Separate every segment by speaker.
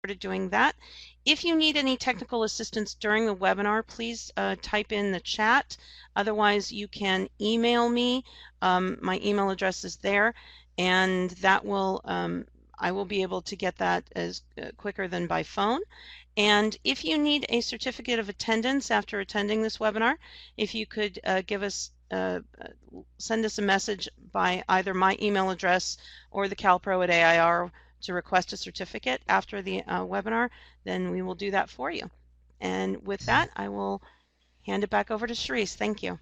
Speaker 1: started doing that. If you need any technical assistance during the webinar, please type in the chat. Otherwise, you can email me. My email address is there, and that will I will be able to get that as quicker than by phone. And if you need a certificate of attendance after attending this webinar, if you could send us a message by either my email address or the Calpro at AIR to request a certificate after the webinar, then we will do that for you. And with that, I will hand it back over to Sharice. Thank you.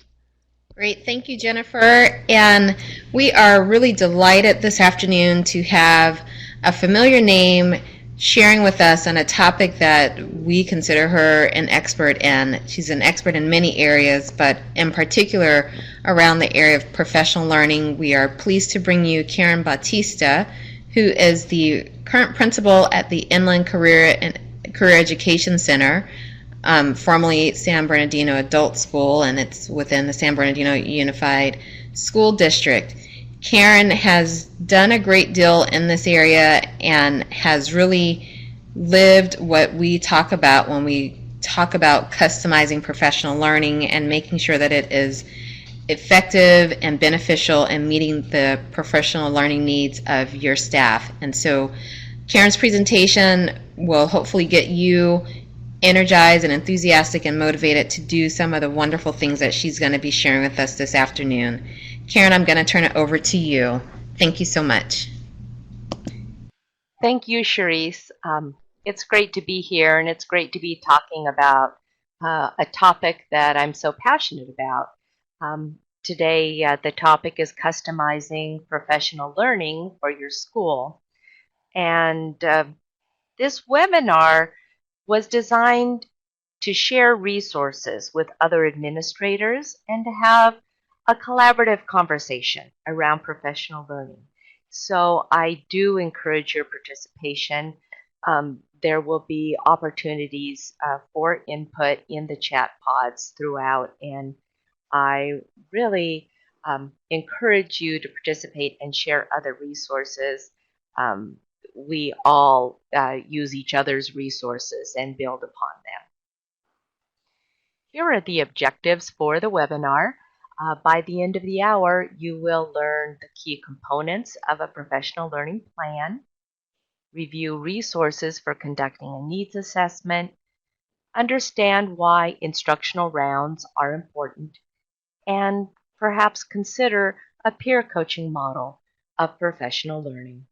Speaker 2: Great, thank you, Jennifer. And we are really delighted this afternoon to have a familiar name sharing with us on a topic that we consider her an expert in. She's an expert in many areas, but in particular around the area of professional learning. We are pleased to bring you Karen Bautista, who is the current principal at the Inland Career Education Center, formerly San Bernardino Adult School, and it's within the San Bernardino Unified School District. Karen has done a great deal in this area and has really lived what we talk about when we talk about customizing professional learning and making sure that it is effective and beneficial in meeting the professional learning needs of your staff. And so Karen's presentation will hopefully get you energized and enthusiastic and motivated to do some of the wonderful things that she's going to be sharing with us this afternoon. Karen, I'm going to turn it over to you. Thank you so much.
Speaker 3: Thank you, Sharice. It's great to be here, and it's great to be talking about a topic that I'm so passionate about. Today, the topic is customizing professional learning for your school. And this webinar was designed to share resources with other administrators and to have a collaborative conversation around professional learning. So I do encourage your participation. There will be opportunities for input in the chat pods throughout, and I really encourage you to participate and share other resources. We all use each other's resources and build upon them. Here are the objectives for the webinar. By the end of the hour, you will learn the key components of a professional learning plan, review resources for conducting a needs assessment, understand why instructional rounds are important, and perhaps consider a peer coaching model of professional learning.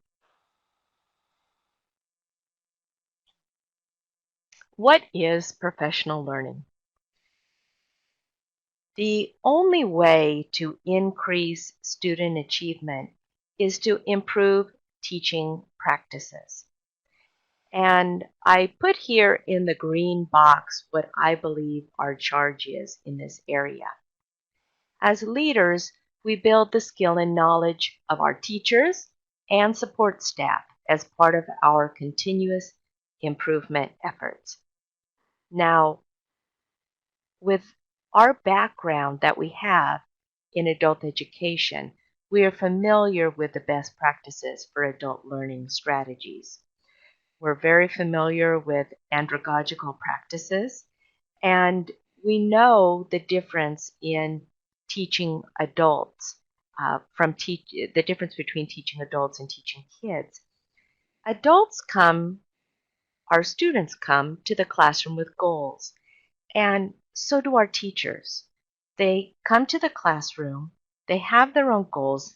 Speaker 3: What is professional learning? The only way to increase student achievement is to improve teaching practices. And I put here in the green box what I believe our charge is in this area. As leaders, we build the skill and knowledge of our teachers and support staff as part of our continuous improvement efforts. Now, with our background that we have in adult education, we are familiar with the best practices for adult learning strategies. We're very familiar with andragogical practices, and we know the difference in teaching adults, the difference between teaching adults and teaching kids. Our students come to the classroom with goals, and so do our teachers. They come to the classroom, they have their own goals,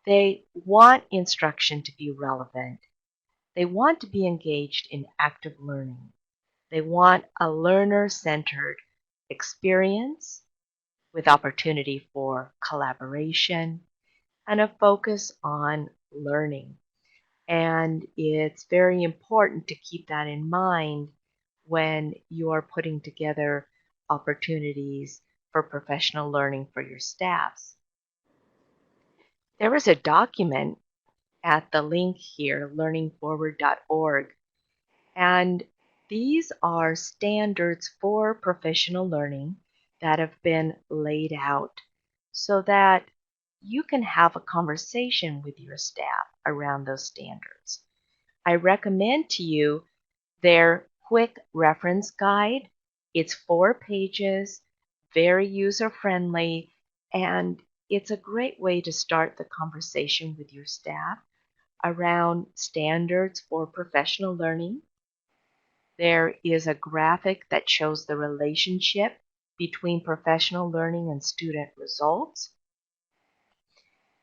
Speaker 3: they want instruction to be relevant, they want to be engaged in active learning, they want a learner-centered experience with opportunity for collaboration and a focus on learning. And it's very important to keep that in mind when you are putting together opportunities for professional learning for your staffs. There is a document at the link here, learningforward.org, and these are standards for professional learning that have been laid out so that you can have a conversation with your staff around those standards. I recommend to you their quick reference guide. It's 4 pages, very user-friendly, and it's a great way to start the conversation with your staff around standards for professional learning. There is a graphic that shows the relationship between professional learning and student results.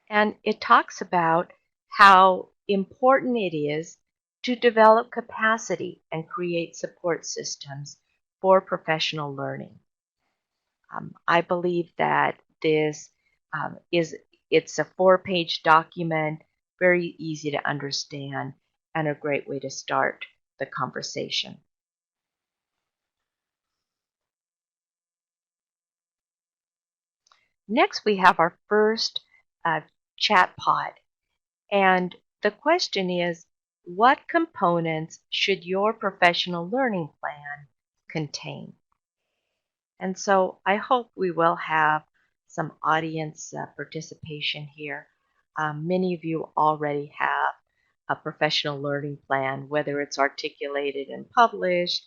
Speaker 3: And it talks about how important it is to develop capacity and create support systems for professional learning. I believe that this it's a 4-page document, very easy to understand, and a great way to start the conversation. Next, we have our first chat pod. And the question is, what components should your professional learning plan contain? And so I hope we will have some audience participation here. Many of you already have a professional learning plan, whether it's articulated and published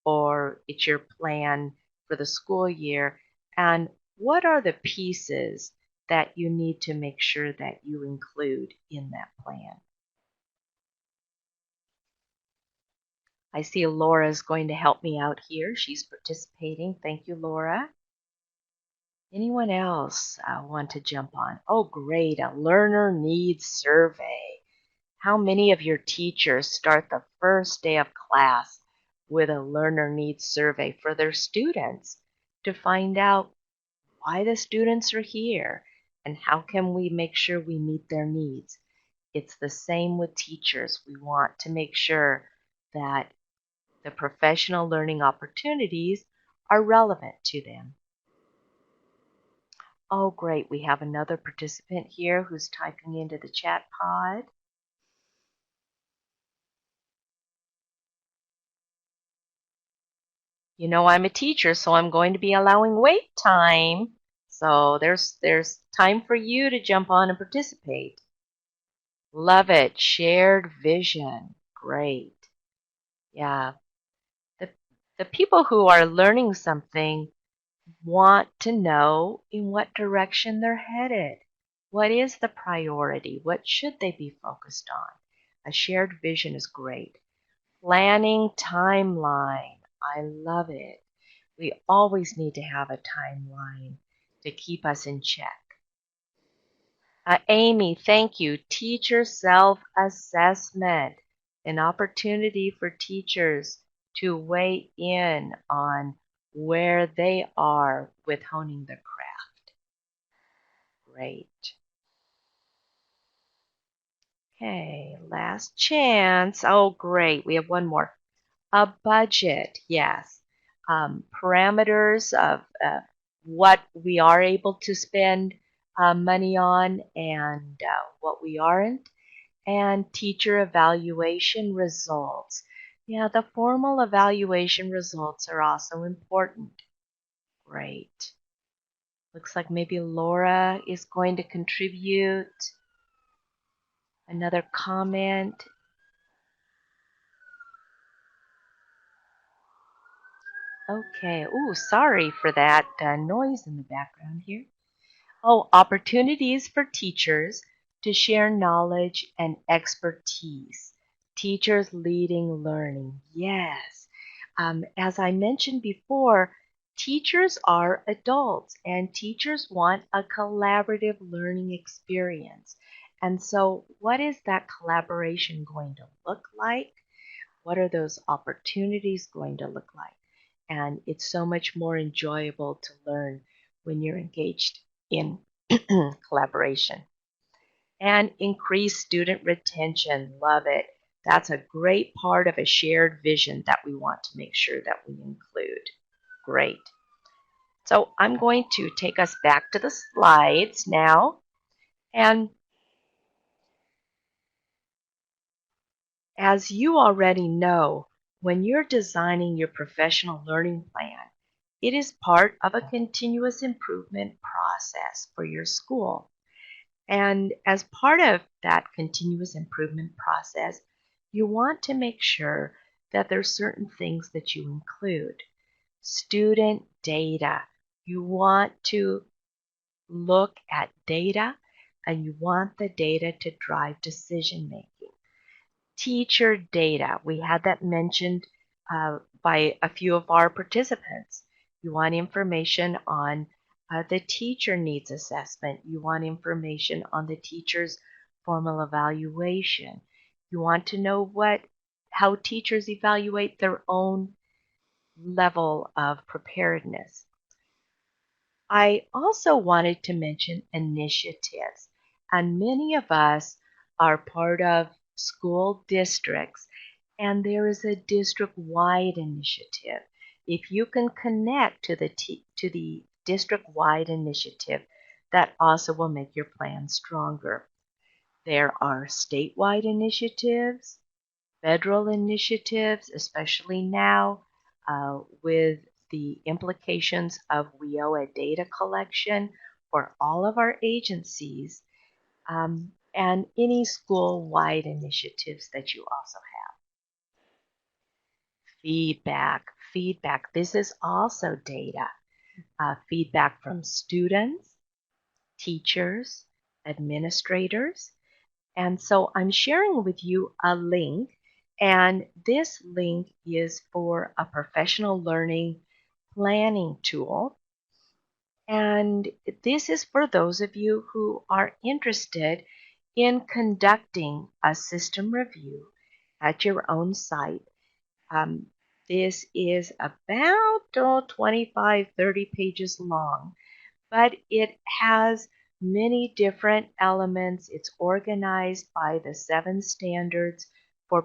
Speaker 3: or it's your plan for the school year. And what are the pieces that you need to make sure that you include in that plan? I see Laura is going to help me out here. She's participating. Thank you, Laura. Anyone else want to jump on? Oh, great, a learner needs survey. How many of your teachers start the first day of class with a learner needs survey for their students to find out why the students are here and how can we make sure we meet their needs? It's the same with teachers. We want to make sure that the professional learning opportunities are relevant to them. Oh, great. We have another participant here who's typing into the chat pod. You know, I'm a teacher, so I'm going to be allowing wait time. So there's time for you to jump on and participate. Love it. Shared vision. Great. Yeah. The people who are learning something want to know in what direction they're headed. What is the priority? What should they be focused on? A shared vision is great. Planning timeline. I love it. We always need to have a timeline to keep us in check. Amy, thank you. Teacher self-assessment. An opportunity for teachers to weigh in on where they are with honing their craft. Great. Okay, last chance. Oh, great. We have one more. A budget, yes. Parameters of what we are able to spend money on and what we aren't. And teacher evaluation results. Yeah, the formal evaluation results are also important. Great. Looks like maybe Laura is going to contribute another comment. Okay. Ooh, sorry for that noise in the background here. Oh, opportunities for teachers to share knowledge and expertise. Teachers leading learning. Yes. As I mentioned before, teachers are adults and teachers want a collaborative learning experience. And so what is that collaboration going to look like? What are those opportunities going to look like? And it's so much more enjoyable to learn when you're engaged in collaboration. And increase student retention. Love it. That's a great part of a shared vision that we want to make sure that we include. Great. So I'm going to take us back to the slides now. And as you already know, when you're designing your professional learning plan, it is part of a continuous improvement process for your school. And as part of that continuous improvement process, you want to make sure that there's certain things that you include. Student data. You want to look at data and you want the data to drive decision making. Teacher data. We had that mentioned by a few of our participants. You want information on the teacher needs assessment. You want information on the teacher's formal evaluation. You want to know how teachers evaluate their own level of preparedness. I also wanted to mention initiatives, and many of us are part of school districts, and there is a district-wide initiative. If you can connect to the district-wide initiative, that also will make your plan stronger. There are statewide initiatives, federal initiatives, especially now with the implications of WIOA data collection for all of our agencies, and any school-wide initiatives that you also have. Feedback. This is also data. Feedback from students, teachers, administrators. And so I'm sharing with you a link, and this link is for a professional learning planning tool. And this is for those of you who are interested in conducting a system review at your own site. This is about 25, 30 pages long, but it has many different elements. It's organized by the 7 standards for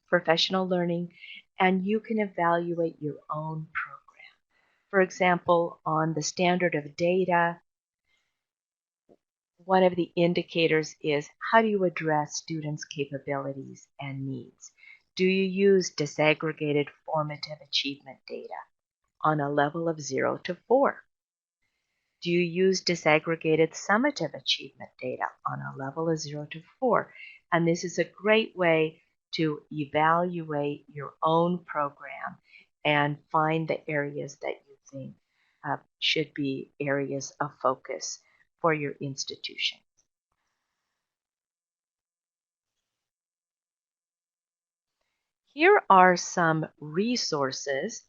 Speaker 3: professional learning, and you can evaluate your own program. For example, on the standard of data, one of the indicators is how do you address students' capabilities and needs? Do you use disaggregated formative achievement data on a level of 0 to 4? Do you use disaggregated summative achievement data on a level of 0 to 4? And this is a great way to evaluate your own program and find the areas that you think should be areas of focus for your institution. Here are some resources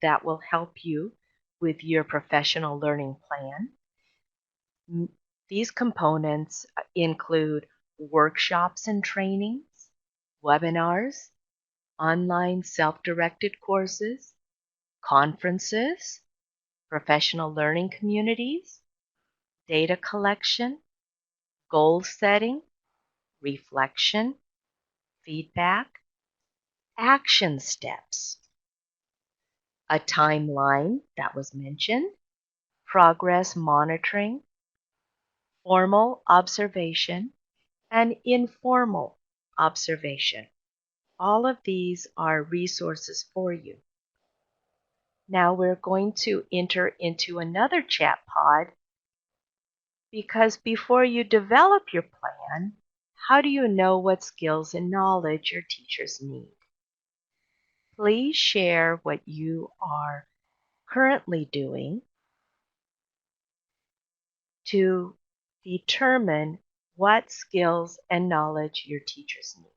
Speaker 3: that will help you with your professional learning plan. These components include workshops and trainings, webinars, online self-directed courses, conferences, professional learning communities, data collection, goal setting, reflection, feedback, action steps, a timeline that was mentioned, progress monitoring, formal observation, and informal observation. All of these are resources for you. Now we're going to enter into another chat pod, because before you develop your plan, how do you know what skills and knowledge your teachers need? Please share what you are currently doing to determine what skills and knowledge your teachers need.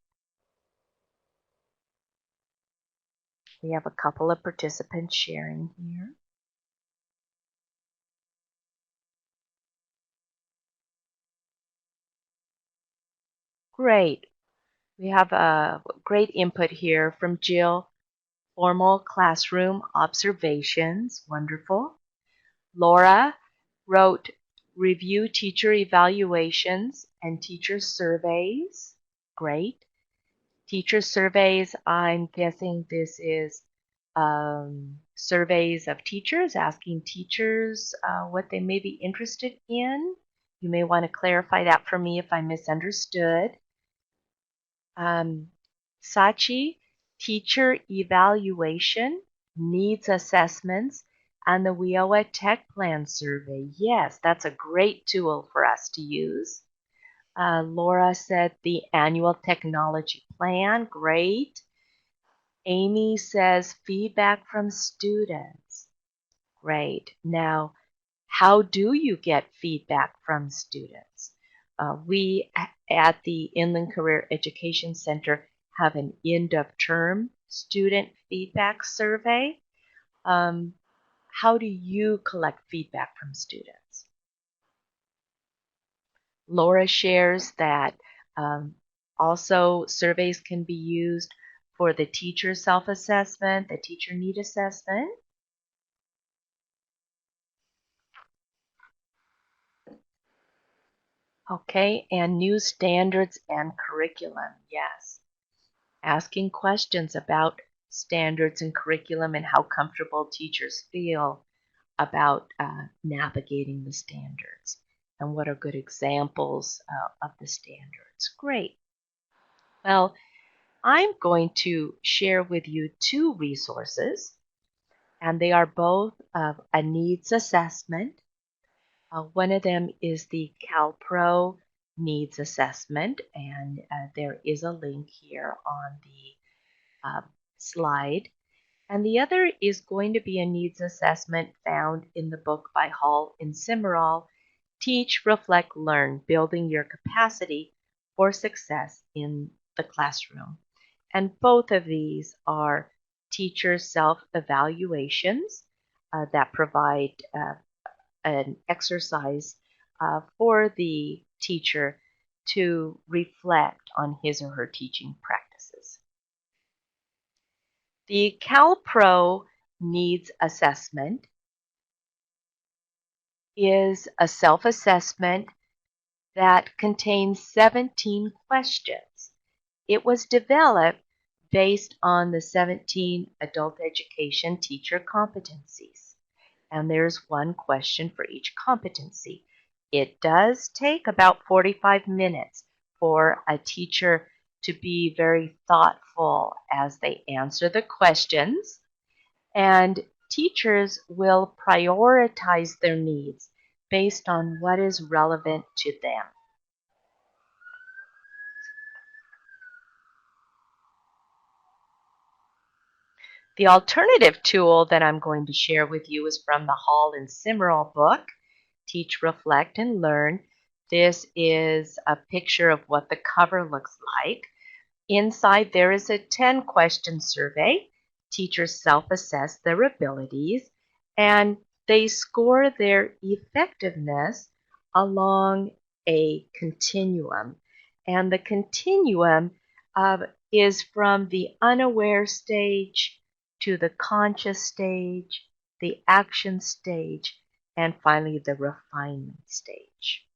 Speaker 3: We have a couple of participants sharing here. Great. We have a great input here from Jill. Formal classroom observations. Wonderful. Laura wrote review teacher evaluations and teacher surveys. Great. Teacher surveys, I'm guessing this is surveys of teachers, asking teachers what they may be interested in. You may want to clarify that for me if I misunderstood. Sachi, teacher evaluation, needs assessments, and the WIOA Tech Plan Survey. Yes, that's a great tool for us to use. Laura said the annual technology plan, great. Amy says feedback from students. Great. Now, how do you get feedback from students? We at the Inland Career Education Center have an end of term student feedback survey. How do you collect feedback from students? Laura shares that also surveys can be used for the teacher self-assessment, the teacher need assessment. Okay, and new standards and curriculum, yes. Asking questions about standards and curriculum and how comfortable teachers feel about navigating the standards and what are good examples of the standards. Great. Well, I'm going to share with you two resources, and they are both a needs assessment. One of them is the Calpro needs assessment, and there is a link here on the slide. And the other is going to be a needs assessment found in the book by Holland Simar, Teach, Reflect, Learn, Building Your Capacity for Success in the Classroom. And both of these are teacher self-evaluations that provide an exercise for the teacher to reflect on his or her teaching practices. The Calpro needs assessment is a self-assessment that contains 17 questions. It was developed based on the 17 adult education teacher competencies. And there's one question for each competency. It does take about 45 minutes for a teacher to be very thoughtful as they answer the questions, and teachers will prioritize their needs based on what is relevant to them. The alternative tool that I'm going to share with you is from the Holland Simar book, Teach, Reflect, and Learn. This is a picture of what the cover looks like. Inside there is a 10-question survey. Teachers self-assess their abilities, and they score their effectiveness along a continuum. And the continuum is from the unaware stage to the conscious stage, the action stage, and finally the refinement stage.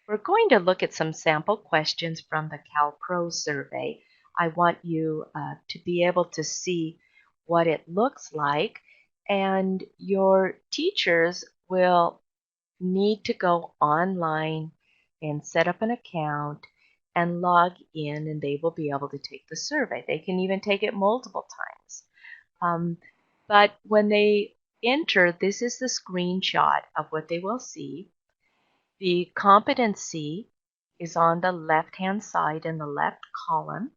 Speaker 3: We're going to look at some sample questions from the Calpro survey. I want you to be able to see what it looks like, and your teachers will need to go online and set up an account and log in, and they will be able to take the survey. They can even take it multiple times. But when they enter, this is the screenshot of what they will see. The competency is on the left-hand side in the left column,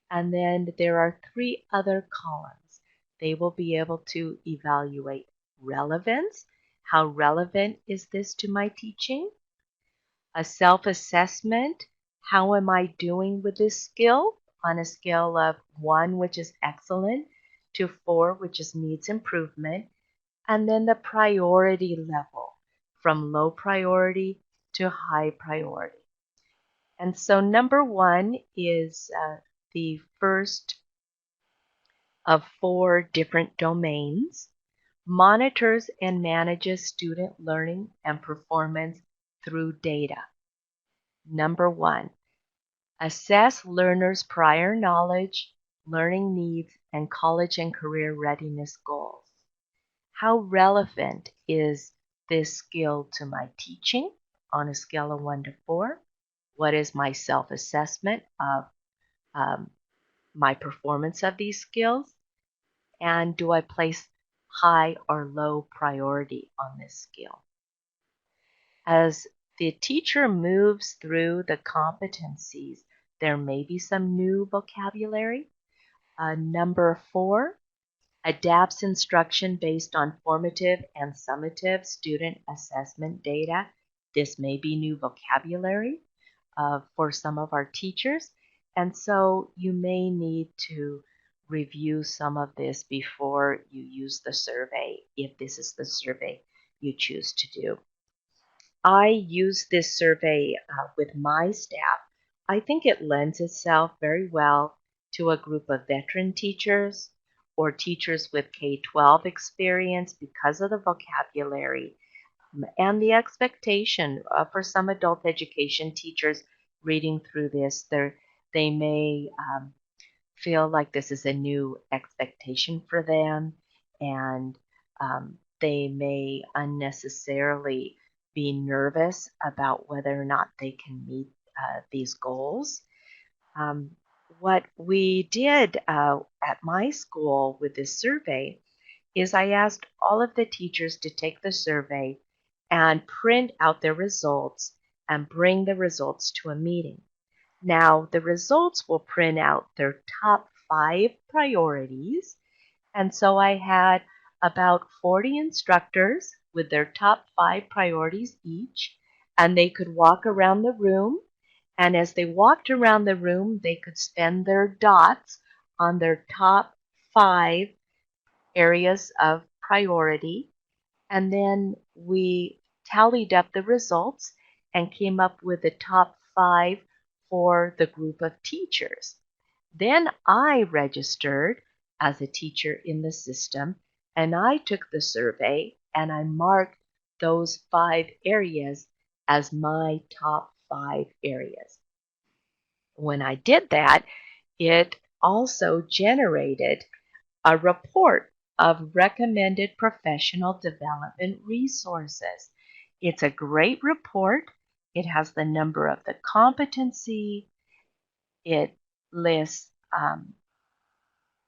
Speaker 3: and then there are 3 other columns. They will be able to evaluate relevance. How relevant is this to my teaching? A self-assessment. How am I doing with this skill on a scale of 1, which is excellent, to 4, which is needs improvement, and then the priority level from low priority to high priority. And so number 1 is the first of 4 different domains. Monitors and manages student learning and performance through data. Number 1, assess learners' prior knowledge, learning needs, and college and career readiness goals. How relevant is this skill to my teaching on a scale of 1 to 4? What is my self-assessment of my performance of these skills? And do I place high or low priority on this skill? As the teacher moves through the competencies, There may be some new vocabulary. Number 4, adapts instruction based on formative and summative student assessment data. This may be new vocabulary for some of our teachers, and so you may need to review some of this before you use the survey, if this is the survey you choose to do. I use this survey with my staff. I think it lends itself very well to a group of veteran teachers or teachers with K-12 experience because of the vocabulary and the expectation for some adult education teachers reading through this. They may feel like this is a new expectation for them, and they may unnecessarily be nervous about whether or not they can meet these goals. What we did at my school with this survey is I asked all of the teachers to take the survey and print out their results and bring the results to a meeting. Now, the results will print out their top 5 priorities, and so I had about 40 instructors with their top 5 priorities each, and they could walk around the room, and as they walked around the room, they could spend their dots on their top 5 areas of priority, and then we tallied up the results and came up with the top 5 for the group of teachers. Then I registered as a teacher in the system, and I took the survey and I marked those 5 areas as my top 5 areas. When I did that, it also generated a report of recommended professional development resources. It's a great report. It has the number of the competency. It lists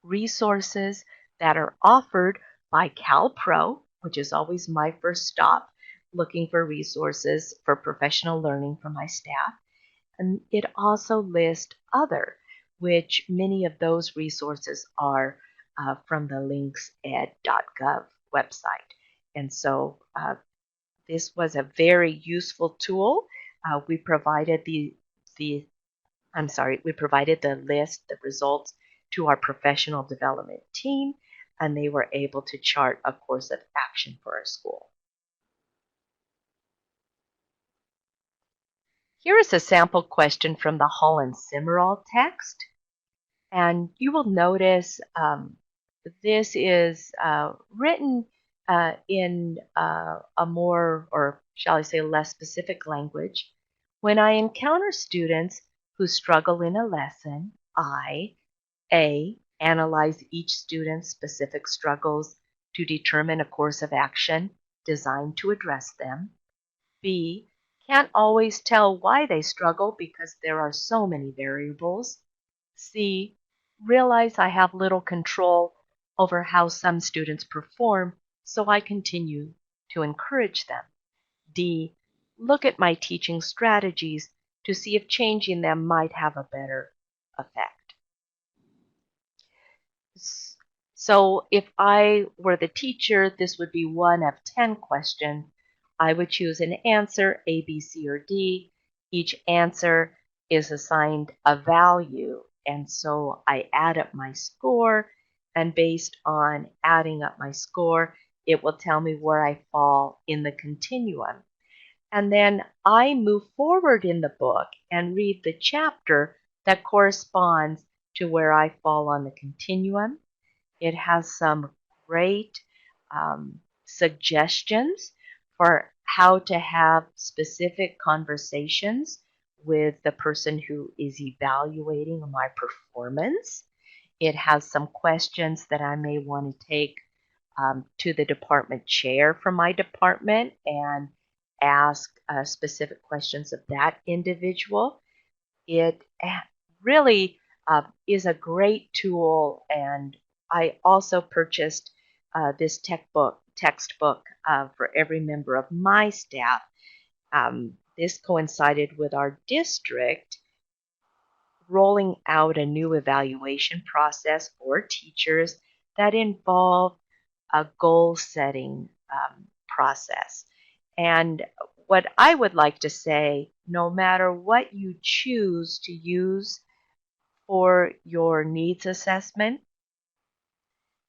Speaker 3: resources that are offered by Calpro, which is always my first stop, looking for resources for professional learning for my staff. And it also lists other, which many of those resources are from the linksed.gov website. And so this was a very useful tool. We provided the list, the results to our professional development team, and they were able to chart a course of action for our school. Here is a sample question from the Holland Simar text, and you will notice this is written in a more, or shall I say, less specific language. When I encounter students who struggle in a lesson, I, A, analyze each student's specific struggles to determine a course of action designed to address them. B, can't always tell why they struggle because there are so many variables. C, realize I have little control over how some students perform, so I continue to encourage them. D, look at my teaching strategies to see if changing them might have a better effect. So if I were the teacher, this would be one of 10 questions. I would choose an answer, A, B, C, or D. Each answer is assigned a value, and so I add up my score, and based on adding up my score, it will tell me where I fall in the continuum. And then I move forward in the book and read the chapter that corresponds to where I fall on the continuum. It has some great suggestions for how to have specific conversations with the person who is evaluating my performance. It has some questions that I may want to take to the department chair from my department and ask specific questions of that individual. It really is a great tool, and I also purchased this textbook for every member of my staff. This coincided with our district rolling out a new evaluation process for teachers that involve a goal setting process. And what I would like to say, no matter what you choose to use for your needs assessment,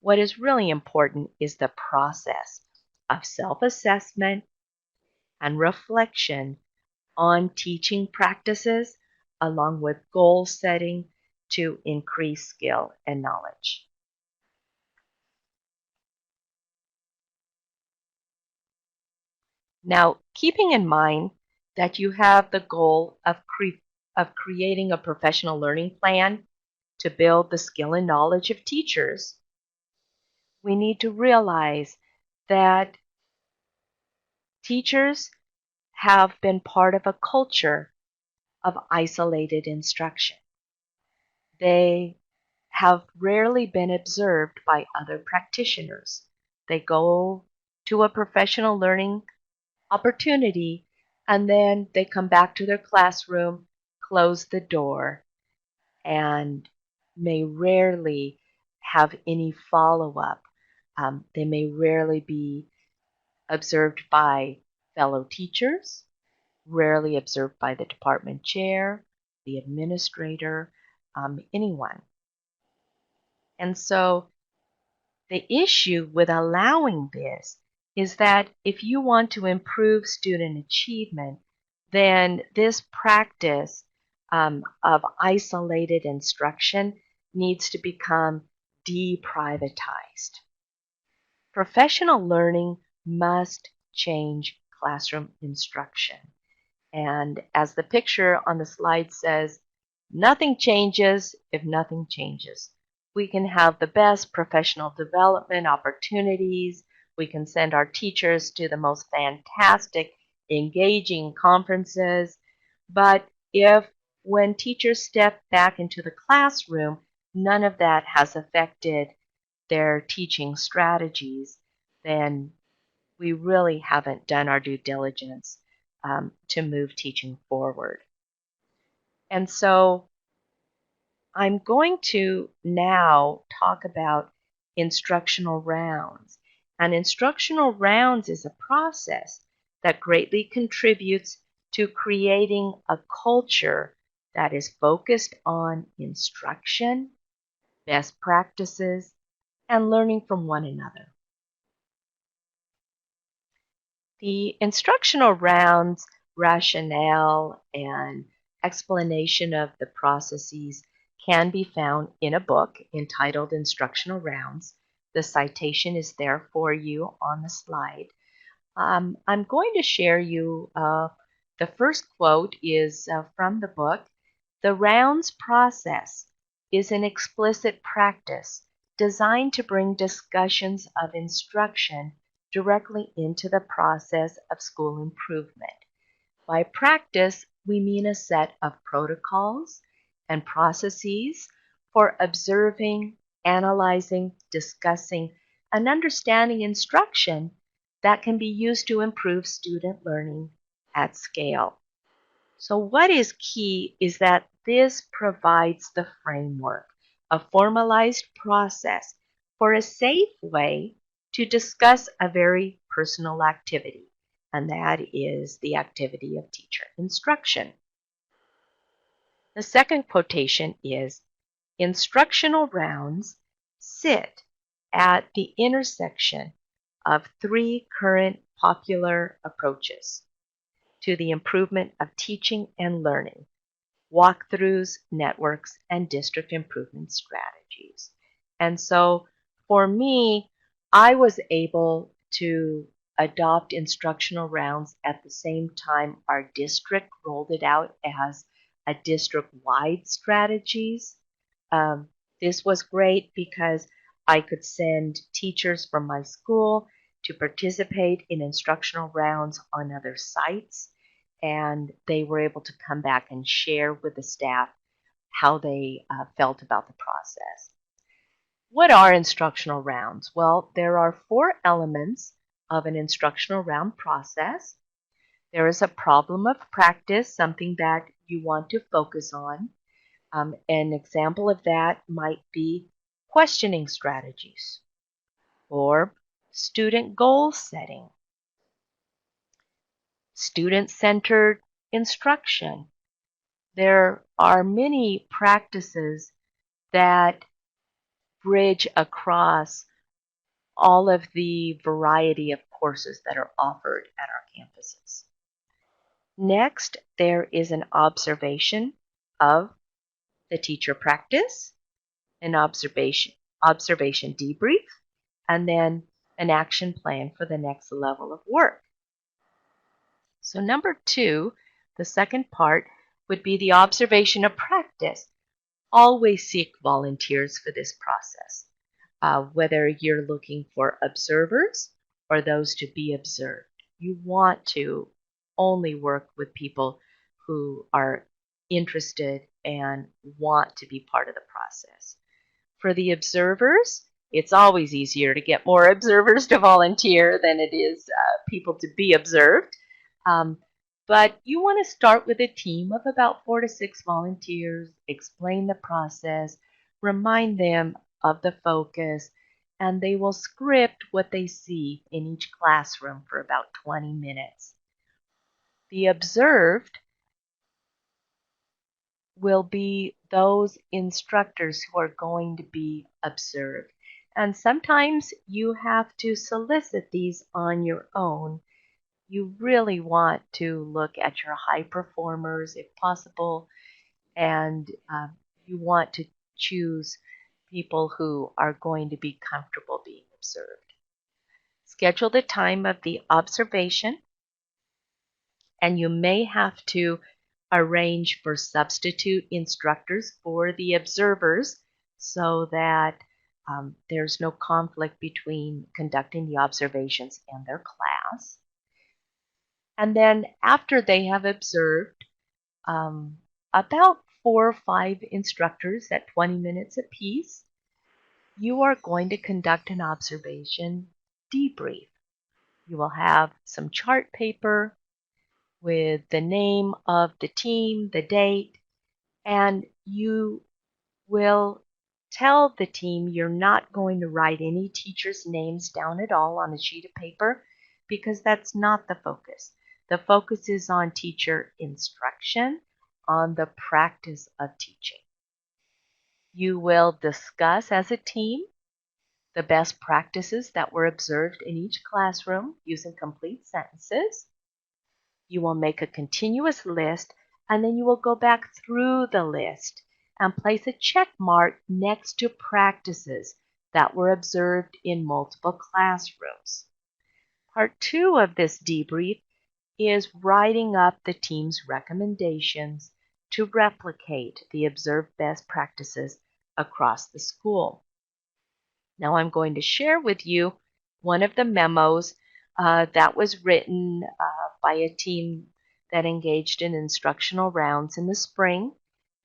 Speaker 3: what is really important is the process of self-assessment and reflection on teaching practices along with goal setting to increase skill and knowledge. Now, keeping in mind that you have the goal of creating a professional learning plan to build the skill and knowledge of teachers, we need to realize that teachers have been part of a culture of isolated instruction. They have rarely been observed by other practitioners. They go to a professional learning opportunity and then they come back to their classroom, close the door, and may rarely have any follow-up. They may rarely be observed by fellow teachers, rarely observed by the department chair, the administrator, anyone. And so the issue with allowing this is that if you want to improve student achievement, then this practice of isolated instruction needs to become deprivatized. Professional learning must change classroom instruction. And as the picture on the slide says, nothing changes if nothing changes. We can have the best professional development opportunities. We can send our teachers to the most fantastic, engaging conferences. But if when teachers step back into the classroom, none of that has affected their teaching strategies, then we really haven't done our due diligence to move teaching forward. And so I'm going to now talk about instructional rounds. And instructional rounds is a process that greatly contributes to creating a culture that is focused on instruction, best practices, and learning from one another. The instructional rounds rationale and explanation of the processes can be found in a book entitled Instructional Rounds. The citation is there for you on the slide. I'm going to share you, the first quote is from the book. The rounds process is an explicit practice designed to bring discussions of instruction directly into the process of school improvement. By practice, we mean a set of protocols and processes for observing, analyzing, discussing, and understanding instruction that can be used to improve student learning at scale. So what is key is that this provides the framework, a formalized process for a safe way to discuss a very personal activity, and that is the activity of teacher instruction. The second quotation is, instructional rounds sit at the intersection of three current popular approaches to the improvement of teaching and learning: walkthroughs, networks, and district improvement strategies. And so for me, I was able to adopt instructional rounds at the same time our district rolled it out as a district-wide strategies. This was great because I could send teachers from my school to participate in instructional rounds on other sites, and they were able to come back and share with the staff how they felt about the process. What are instructional rounds? Well, there are 4 elements of an instructional round process. There is a problem of practice, something that you want to focus on. An example of that might be questioning strategies or student goal setting, student-centered instruction. There are many practices that bridge across all of the variety of courses that are offered at our campuses. Next, there is an observation of the teacher practice, an observation debrief, and then an action plan for the next level of work. So number 2, the second part, would be the observation of practice. Always seek volunteers for this process, whether you're looking for observers or those to be observed. You want to only work with people who are interested and want to be part of the process. For the observers, it's always easier to get more observers to volunteer than it is people to be observed. But you want to start with a team of about 4 to 6 volunteers, explain the process, remind them of the focus, and they will script what they see in each classroom for about 20 minutes. The observed will be those instructors who are going to be observed. And sometimes you have to solicit these on your own. You really want to look at your high performers if possible, and you want to choose people who are going to be comfortable being observed. Schedule the time of the observation, and you may have to arrange for substitute instructors for the observers so that there's no conflict between conducting the observations and their class. And then after they have observed, about 4 or 5 instructors at 20 minutes apiece, you are going to conduct an observation debrief. You will have some chart paper with the name of the team, the date, and you will tell the team you're not going to write any teachers' names down at all on a sheet of paper because that's not the focus. The focus is on teacher instruction, on the practice of teaching. You will discuss as a team the best practices that were observed in each classroom using complete sentences. You will make a continuous list, and then you will go back through the list and place a check mark next to practices that were observed in multiple classrooms. Part 2 of this debrief is writing up the team's recommendations to replicate the observed best practices across the school. Now I'm going to share with you one of the memos that was written by a team that engaged in instructional rounds in the spring.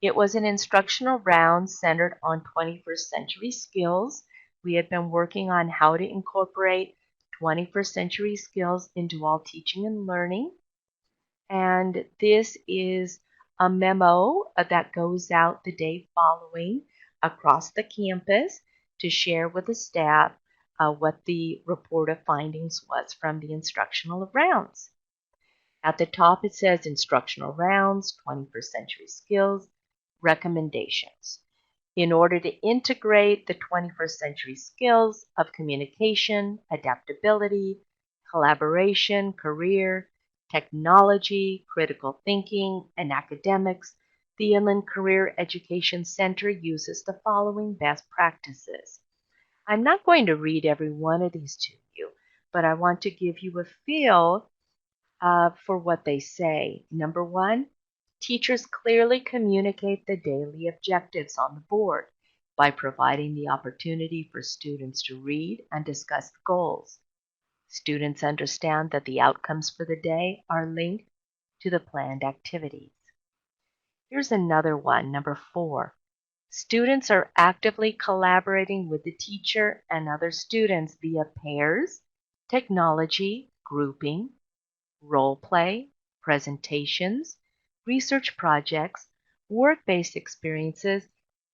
Speaker 3: It was an instructional round centered on 21st century skills. We had been working on how to incorporate 21st century skills into all teaching and learning. And this is a memo that goes out the day following across the campus to share with the staff what the report of findings was from the instructional rounds. At the top it says Instructional Rounds, 21st Century Skills, Recommendations. In order to integrate the 21st century skills of communication, adaptability, collaboration, career, technology, critical thinking, and academics, the Inland Career Education Center uses the following best practices. I'm not going to read every one of these to you, but I want to give you a feel for what they say. Number 1, teachers clearly communicate the daily objectives on the board by providing the opportunity for students to read and discuss the goals. Students understand that the outcomes for the day are linked to the planned activities. Here's another one, number 4. Students are actively collaborating with the teacher and other students via pairs, technology, grouping, role play, presentations, research projects, work-based experiences,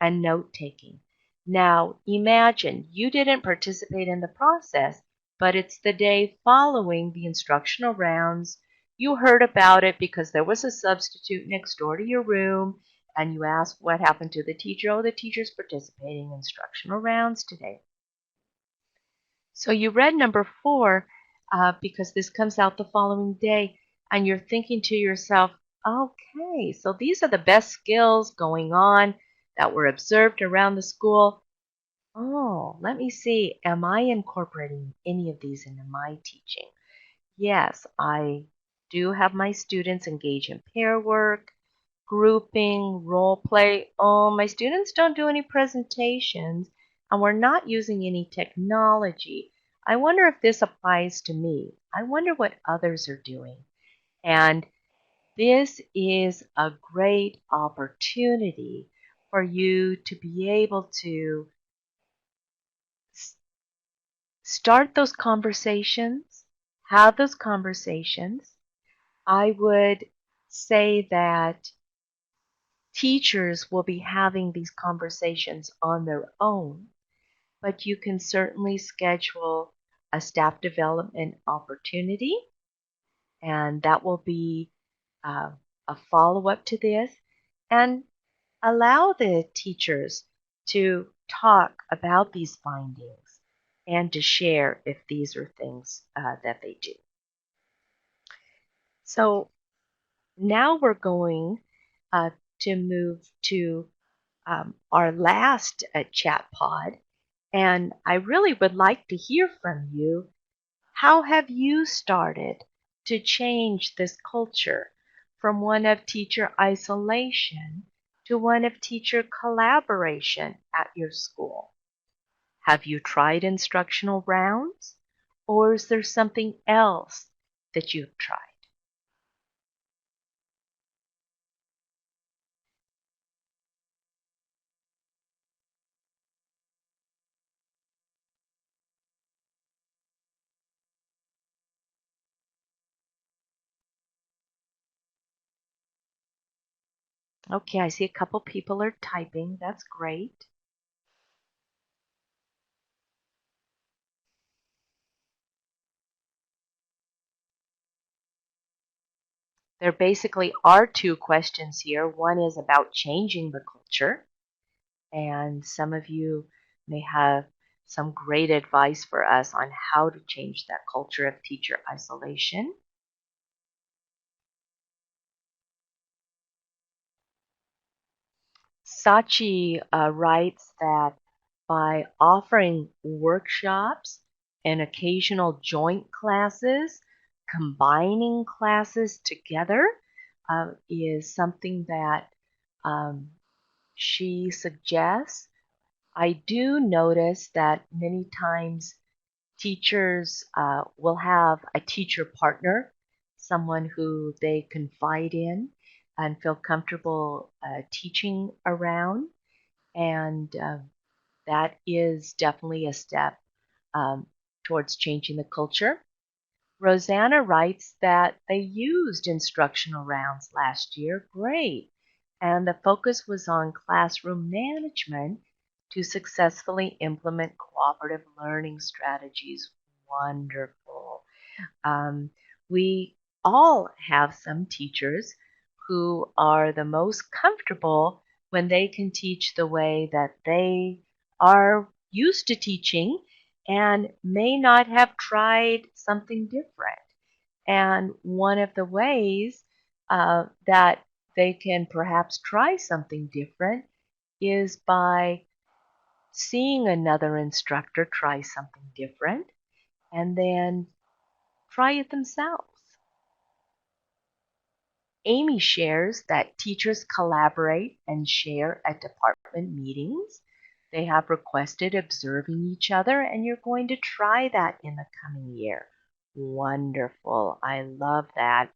Speaker 3: and note-taking. Now, imagine you didn't participate in the process, but it's the day following the instructional rounds. You heard about it because there was a substitute next door to your room, and you asked what happened to the teacher. Oh, the teacher's participating in instructional rounds today. So you read number 4 because this comes out the following day, and you're thinking to yourself, okay, so these are the best skills going on that were observed around the school. Oh, let me see, am I incorporating any of these into my teaching? Yes, I do have my students engage in pair work, grouping, role play. Oh, my students don't do any presentations, and we're not using any technology. I wonder if this applies to me. I wonder what others are doing. And this is a great opportunity for you to be able to start those conversations, have those conversations. I would say that teachers will be having these conversations on their own, but you can certainly schedule a staff development opportunity, and that will be uh, a follow-up to this, and allow the teachers to talk about these findings and to share if these are things that they do. So now we're going to move to our last chat pod, and I really would like to hear from you. How have you started to change this culture from one of teacher isolation to one of teacher collaboration at your school? Have you tried instructional rounds, or is there something else that you've tried? Okay, I see a couple people are typing. That's great. There basically are 2 questions here. One is about changing the culture, and some of you may have some great advice for us on how to change that culture of teacher isolation. Sachi writes that by offering workshops and occasional joint classes, combining classes together is something that she suggests. I do notice that many times teachers will have a teacher partner, someone who they confide in and feel comfortable teaching around. And that is definitely a step um, towards changing the culture. Rosanna writes that they used instructional rounds last year. Great. And the focus was on classroom management to successfully implement cooperative learning strategies. Wonderful. Um, we all have some teachers who are the most comfortable when they can teach the way that they are used to teaching and may not have tried something different. And one of the ways that they can perhaps try something different is by seeing another instructor try something different and then try it themselves. Amy shares that teachers collaborate and share at department meetings. They have requested observing each other, and you're going to try that in the coming year. Wonderful. I love that.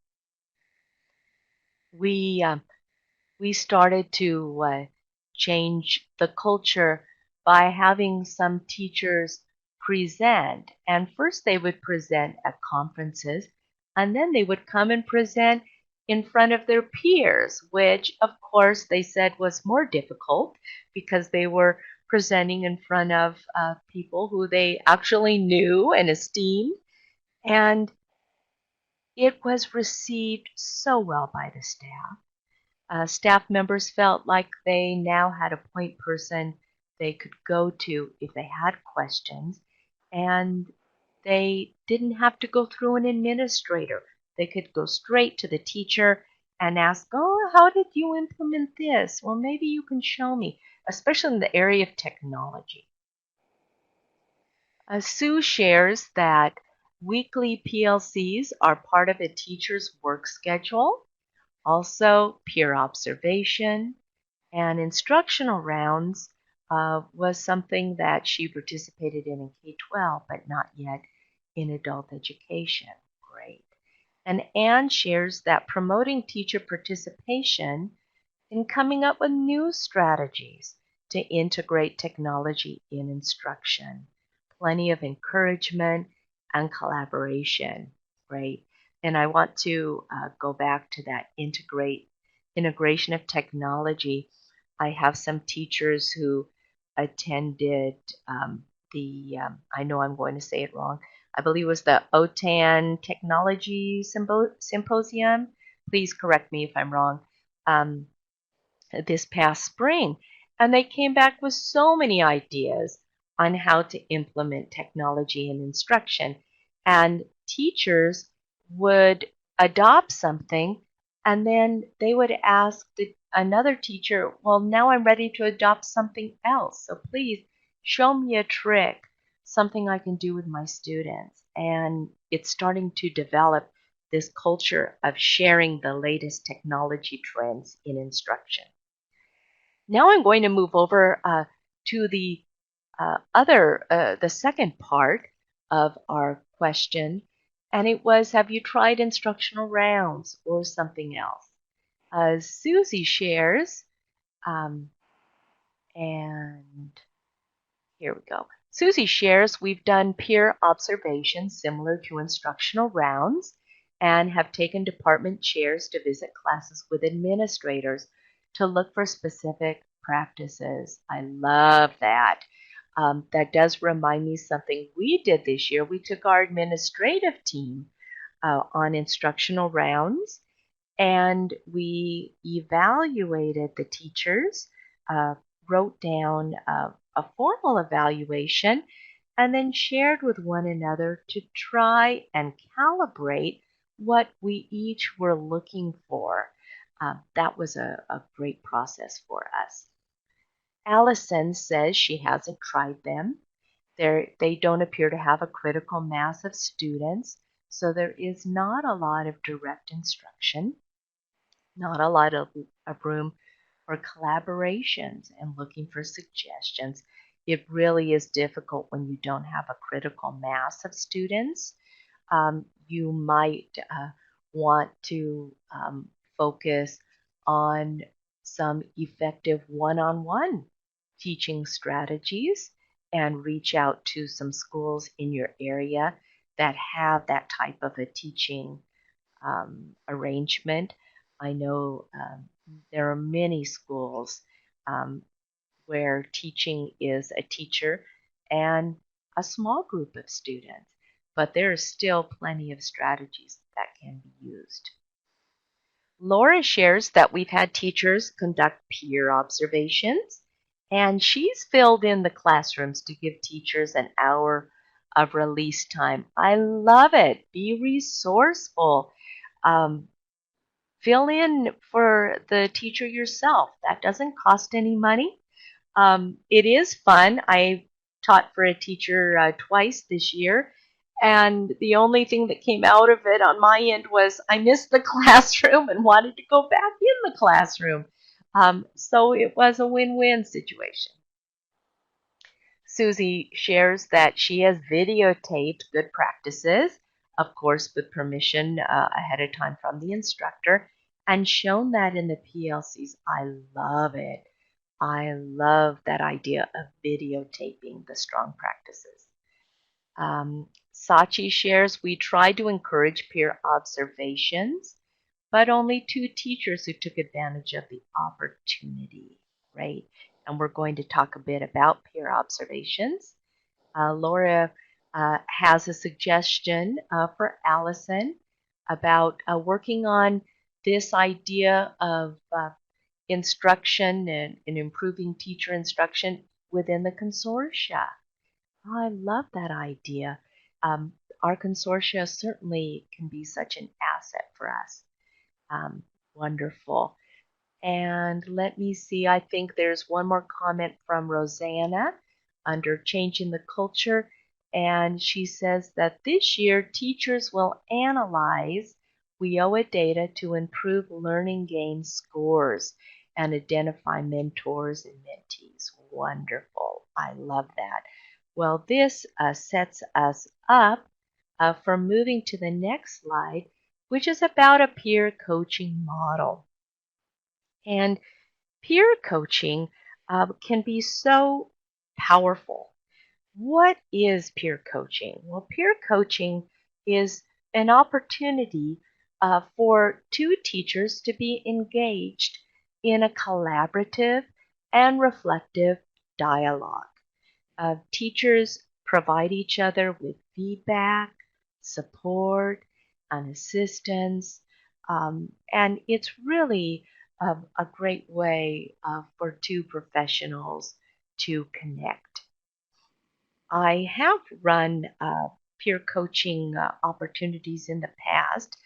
Speaker 3: We started to change the culture by having some teachers present. And first they would present at conferences, and then they would come and present in front of their peers, which of course they said was more difficult because they were presenting in front of people who they actually knew and esteemed. And it was received so well by the staff. Staff members felt like they now had a point person they could go to if they had questions, and they didn't have to go through an administrator. They could go straight to the teacher and ask, "Oh, how did you implement this?" Well, maybe you can show me, especially in the area of technology. Sue shares that weekly PLCs are part of a teacher's work schedule, also peer observation, and instructional rounds was something that she participated in K-12, but not yet in adult education. Great. And Anne shares that promoting teacher participation in coming up with new strategies to integrate technology in instruction. Plenty of encouragement and collaboration. Great. And I want to go back to that integration of technology. I have some teachers who attended I know I'm going to say it wrong. I believe it was the OTAN Technology Symposium. Please correct me if I'm wrong. This past spring. And they came back with so many ideas on how to implement technology in instruction. And teachers would adopt something, and then they would ask another teacher, "Well, now I'm ready to adopt something else. So please show me a trick, something I can do with my students." And it's starting to develop this culture of sharing the latest technology trends in instruction. Now I'm going to move over to the the second part of our question, and it was, have you tried instructional rounds or something else? Susie shares, and here we go. Susie shares, we've done peer observations similar to instructional rounds and have taken department chairs to visit classes with administrators to look for specific practices. I love that. That does remind me something we did this year. We took our administrative team on instructional rounds, and we evaluated the teachers, wrote down a formal evaluation, and then shared with one another to try and calibrate what we each were looking for. That was a great process for us. Allison says she hasn't tried them. They don't appear to have a critical mass of students, so there is not a lot of direct instruction, not a lot of room for collaborations and looking for suggestions. It really is difficult when you don't have a critical mass of students. You might want to focus on some effective one-on-one teaching strategies and reach out to some schools in your area that have that type of a teaching arrangement. I know there are many schools where teaching is a teacher and a small group of students, but there are still plenty of strategies that can be used. Laura shares that we've had teachers conduct peer observations, and she's filled in the classrooms to give teachers an hour of release time. I love it. Be resourceful. Fill in for the teacher yourself. That doesn't cost any money. It is fun. I taught for a teacher twice this year, and the only thing that came out of it on my end was I missed the classroom and wanted to go back in the classroom. So it was a win-win situation. Susie shares that she has videotaped good practices, of course with permission ahead of time from the instructor, and shown that in the PLCs. I love it. I love that idea of videotaping the strong practices. Sachi shares, we try to encourage peer observations, but only 2 teachers who took advantage of the opportunity, right? And we're going to talk a bit about peer observations. Laura has a suggestion for Allison about working on this idea of instruction and improving teacher instruction within the consortia. I love that idea. Our consortia certainly can be such an asset for us. Wonderful. And let me see, I think there's one more comment from Rosanna under Changing the Culture. And she says that this year teachers will analyze WIOA data to improve learning gain scores and identify mentors and mentees. Wonderful. I love that. Well, this sets us up for moving to the next slide, which is about a peer coaching model. And peer coaching can be so powerful. What is peer coaching? Well, peer coaching is an opportunity for 2 teachers to be engaged in a collaborative and reflective dialogue. Teachers provide each other with feedback, support, and assistance, and it's really a great way for 2 professionals to connect. I have run peer coaching opportunities in the past.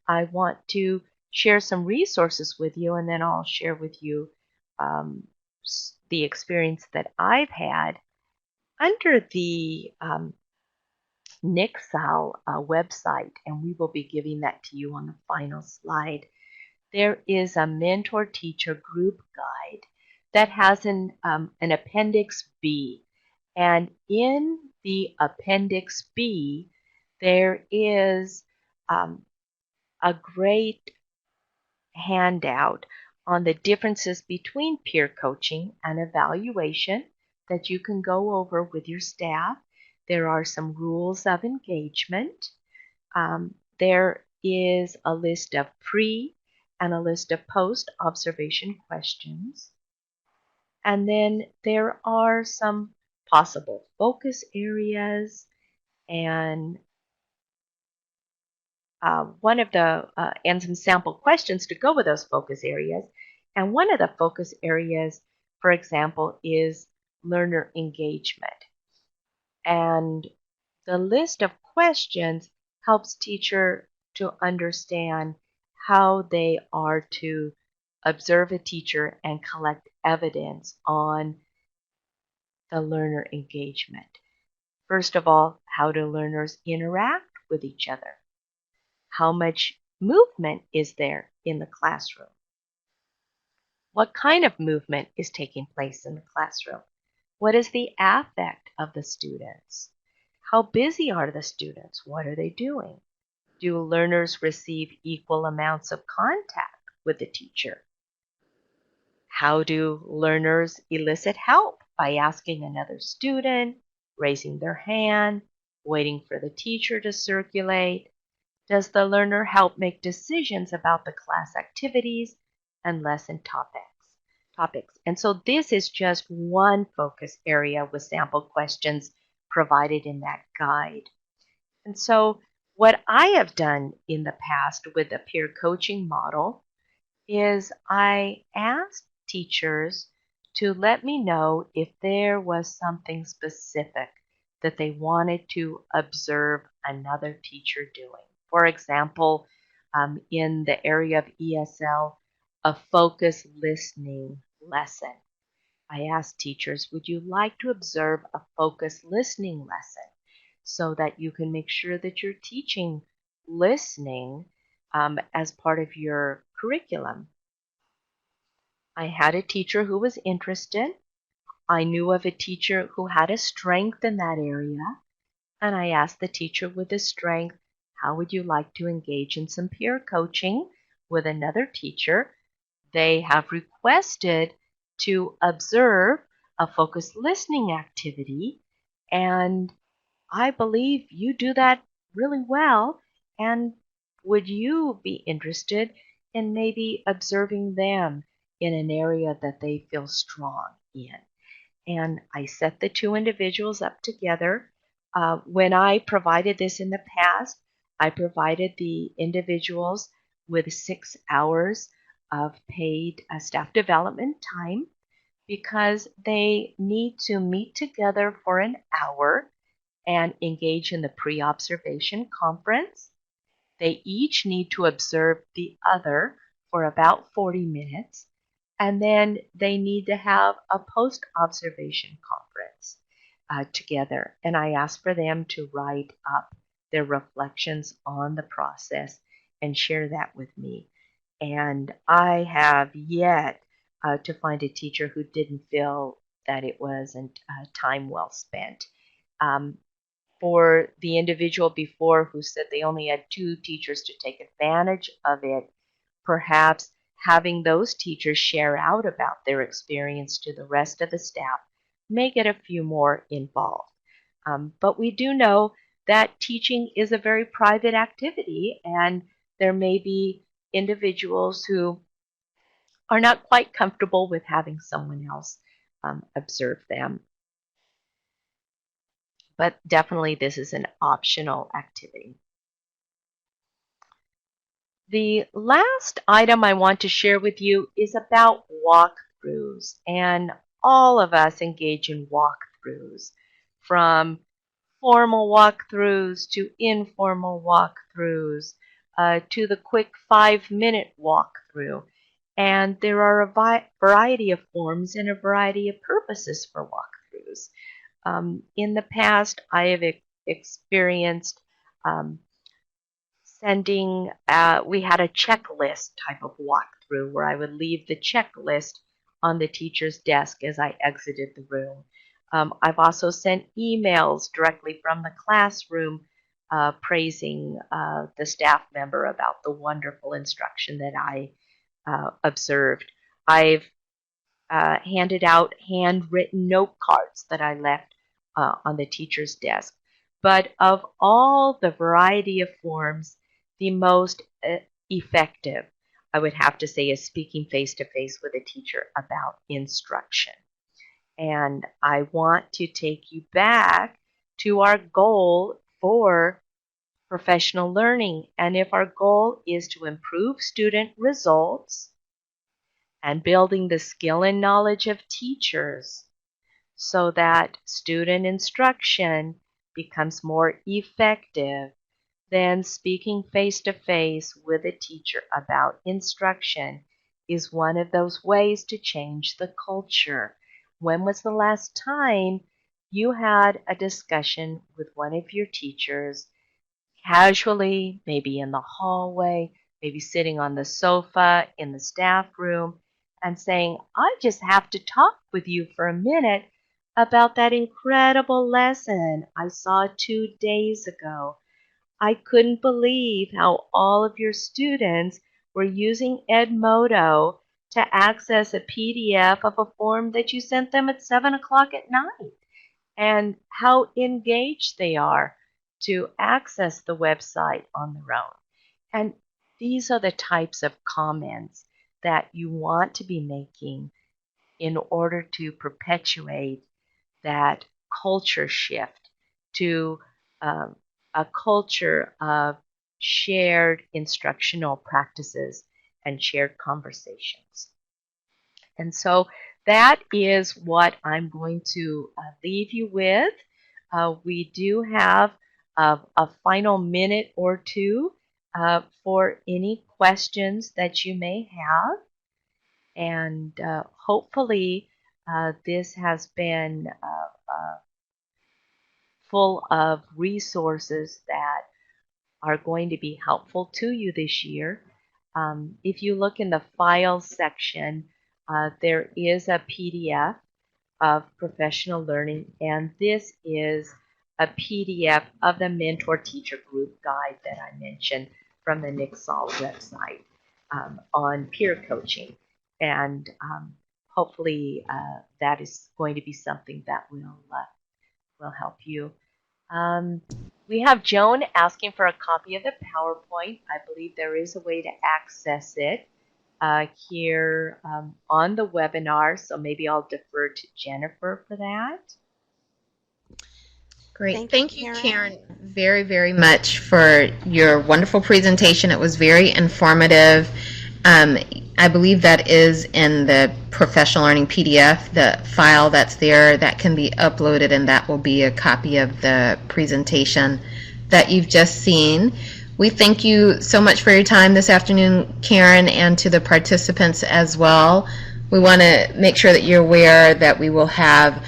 Speaker 3: I want to share some resources with you, and then I'll share with you the experience that I've had. Under the NICSAL website, and we will be giving that to you on the final slide, there is a mentor-teacher group guide that has an Appendix B. And in the Appendix B, there is a great handout on the differences between peer coaching and evaluation that you can go over with your staff. There are some rules of engagement. There is a list of pre and a list of post observation questions. And then there are some possible focus areas and and some sample questions to go with those focus areas. And one of the focus areas, for example, is learner engagement. And the list of questions helps teacher to understand how they are to observe a teacher and collect evidence on the learner engagement. First of all, how do learners interact with each other? How much movement is there in the classroom? What kind of movement is taking place in the classroom? What is the affect of the students? How busy are the students? What are they doing? Do learners receive equal amounts of contact with the teacher? How do learners elicit help by asking another student, raising their hand, waiting for the teacher to circulate? Does the learner help make decisions about the class activities and lesson topics? And so this is just one focus area with sample questions provided in that guide. And so what I have done in the past with the peer coaching model is I asked teachers to let me know if there was something specific that they wanted to observe another teacher doing. For example, in the area of ESL, a focus listening lesson. I asked teachers, would you like to observe a focus listening lesson so that you can make sure that you're teaching listening as part of your curriculum? I had a teacher who was interested. I knew of a teacher who had a strength in that area, and I asked the teacher with the strength, how would you like to engage in some peer coaching with another teacher? They have requested to observe a focused listening activity, and I believe you do that really well. And would you be interested and maybe observing them in an area that they feel strong in. And I set the two individuals up together. When I provided this in the past, I provided the individuals with 6 hours of paid staff development time because they need to meet together for an hour and engage in the pre-observation conference. They each need to observe the other for about 40 minutes, and then they need to have a post-observation conference together. And I asked for them to write up their reflections on the process and share that with me. And I have yet to find a teacher who didn't feel that it wasn't time well spent. For the individual before who said they only had 2 teachers to take advantage of it, perhaps having those teachers share out about their experience to the rest of the staff may get a few more involved. But we do know that teaching is a very private activity, and there may be individuals who are not quite comfortable with having someone else observe them. But definitely this is an optional activity. The last item I want to share with you is about walkthroughs, and all of us engage in walkthroughs, from formal walkthroughs to informal walkthroughs to the quick 5-minute walkthrough. And there are a variety of forms and a variety of purposes for walkthroughs. In the past, I have experienced we had a checklist type of walkthrough where I would leave the checklist on the teacher's desk as I exited the room. I've also sent emails directly from the classroom praising the staff member about the wonderful instruction that I observed. I've handed out handwritten note cards that I left on the teacher's desk. But of all the variety of forms, the most effective, I would have to say, is speaking face-to-face with a teacher about instruction. And I want to take you back to our goal for professional learning. And if our goal is to improve student results and building the skill and knowledge of teachers so that student instruction becomes more effective, then speaking face-to-face with a teacher about instruction is one of those ways to change the culture. When was the last time you had a discussion with one of your teachers, casually, maybe in the hallway, maybe sitting on the sofa in the staff room, and saying, I just have to talk with you for a minute about that incredible lesson I saw 2 days ago. I couldn't believe how all of your students were using Edmodo to access a PDF of a form that you sent them at 7 o'clock at night, and how engaged they are to access the website on their own. And these are the types of comments that you want to be making in order to perpetuate that culture shift to a culture of shared instructional practices and shared conversations. And so that is what I'm going to leave you with. We do have a final minute or two for any questions that you may have. And hopefully this has been full of resources that are going to be helpful to you this year. If you look in the files section, there is a PDF of professional learning, and this is a PDF of the mentor teacher group guide that I mentioned from the Nixall website on peer coaching. And hopefully that is going to be something that will help you. We have Joan asking for a copy of the PowerPoint. I believe there is a way to access it here on the webinar, so maybe I'll defer to Jennifer for that.
Speaker 2: Great. Thank you, Karen, very, very much for your wonderful presentation. It was very informative. I believe that is in the professional learning PDF, the file that's there that can be uploaded, and that will be a copy of the presentation that you've just seen. We thank you so much for your time this afternoon, Karen, and to the participants as well. We want to make sure that you're aware that we will have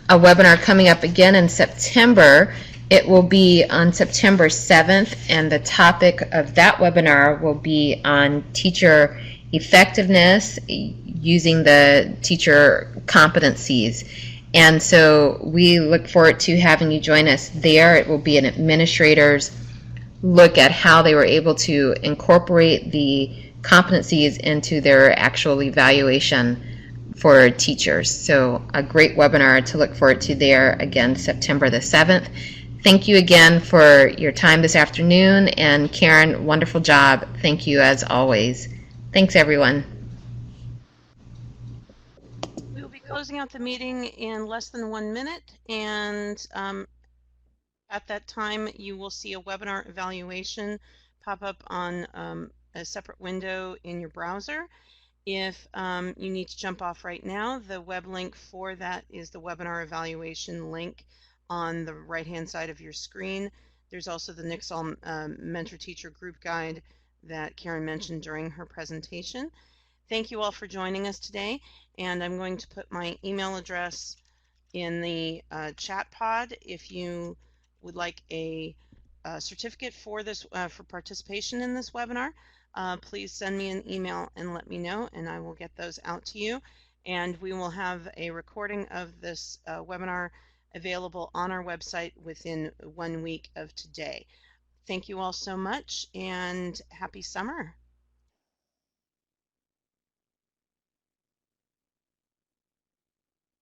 Speaker 2: a webinar coming up again in September. It will be on September 7th, and the topic of that webinar will be on teacher effectiveness using the teacher competencies. And so we look forward to having you join us there. It will be an administrator's look at how they were able to incorporate the competencies into their actual evaluation for teachers. So a great webinar to look forward to there, again, September the 7th. Thank you again for your time this afternoon, and Karen, wonderful job. Thank you as always. Thanks, everyone.
Speaker 1: We will be closing out the meeting in less than 1 minute, and at that time you will see a webinar evaluation pop up on a separate window in your browser. If you need to jump off right now, the web link for that is the webinar evaluation link on the right-hand side of your screen. There's also the Nixall Mentor Teacher Group Guide that Karen mentioned during her presentation. Thank you all for joining us today, and I'm going to put my email address in the chat pod. If you would like a certificate for this for participation in this webinar, please send me an email and let me know, and I will get those out to you. And we will have a recording of this webinar available on our website within 1 week of today. Thank you all so much, and happy summer.